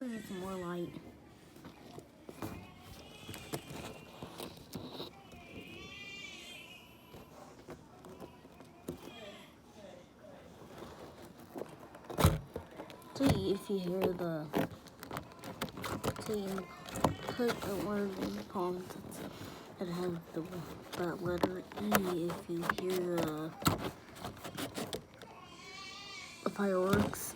need some more light. See if you hear the put the word in the comments that has that letter E if you hear the fireworks.